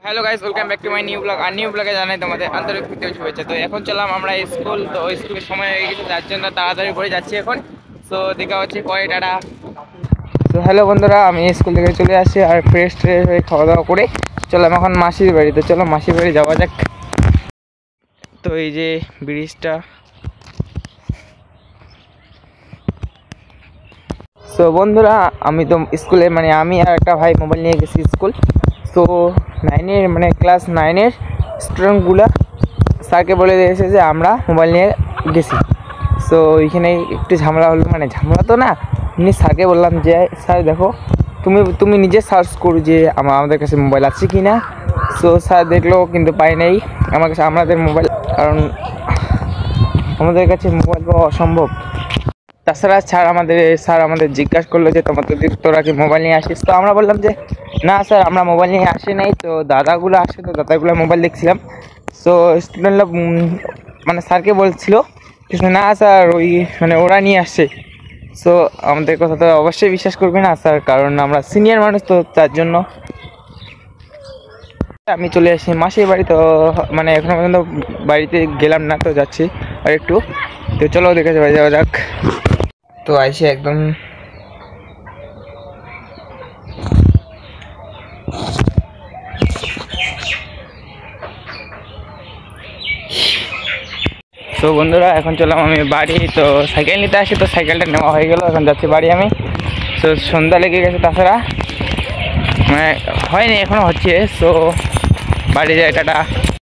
Hello guys, welcome back to my new blog. আর new ব্লগে জানাই তোমাদের আন্তরিক প্রীতি শুভেচ্ছা। তো এখন চললাম আমরা স্কুল, তো স্কুলের সময় হয়ে গেছে, যার জন্য তাড়াতাড়ি করে যাচ্ছি এখন। সো দেখা হচ্ছে পরে, টাটা। তো হ্যালো বন্ধুরা, আমি স্কুল থেকে চলে আসি আর ফ্রেশ ট্রেশ হয়ে খাওয়া দাওয়া করে চললাম এখন মাসির বাড়িতে। চলো মাসির বাড়ি যাওয়া যাক। তো এই যে ব্রিজটা। তো বন্ধুরা, আমি তো স্কুলে আমি আর একটা ভাই মোবাইল নিয়ে গেছি স্কুল। তো ক্লাস 9-এর স্টুডেন্টগুলো স্যারকে বলে দিয়েছে যে আমরা মোবাইল নিয়ে গেছি। সো এইখানে একটু ঝামেলা হলো, ঝামেলা তো না, এমনি স্যারকে বললাম যে স্যার দেখো, তুমি নিজে সার্চ করো যে আমাদের কাছে মোবাইল আছে কি না। সো স্যার দেখলো কিন্তু পাই নাই আমার কাছে আমাদের মোবাইল, কারণ আমাদের কাছে মোবাইল পাওয়া অসম্ভব। তাছাড়া স্যার আমাদের জিজ্ঞাসা করলো যে তোরা কি মোবাইল নিয়ে আসিস। তো আমরা বললাম যে না স্যার, আমরা মোবাইল নিয়ে আসি নাই। তো দাদাগুলো আসে, তো দাদাগুলো মোবাইল দেখছিলাম। সো স্টুডেন্টরা স্যারকে বলছিল কিন্তু না স্যার, ওরা নিয়ে আসছে। সো আমাদের কথা তো অবশ্যই বিশ্বাস করবে না স্যার, কারণ আমরা সিনিয়র মানুষ, তো তার জন্য আমি চলে আসি মাসির বাড়ি। তো এখনো পর্যন্ত বাড়িতে গেলাম না, তো যাচ্ছি আর একটু। তো চলো দেখে যাওয়া যাক। তো আইসে একদম তো বন্ধুরা, এখন চললাম আমি বাড়ি। তো সাইকেল নিতে আসি, তো সাইকেলটা নেওয়া হয়ে গেল, এখন যাচ্ছি বাড়ি আমি। তো সন্ধ্যা লেগে গেছে, তাছাড়া হয়নি, এখনো হচ্ছে। সো বাড়ি যায়, টাটা।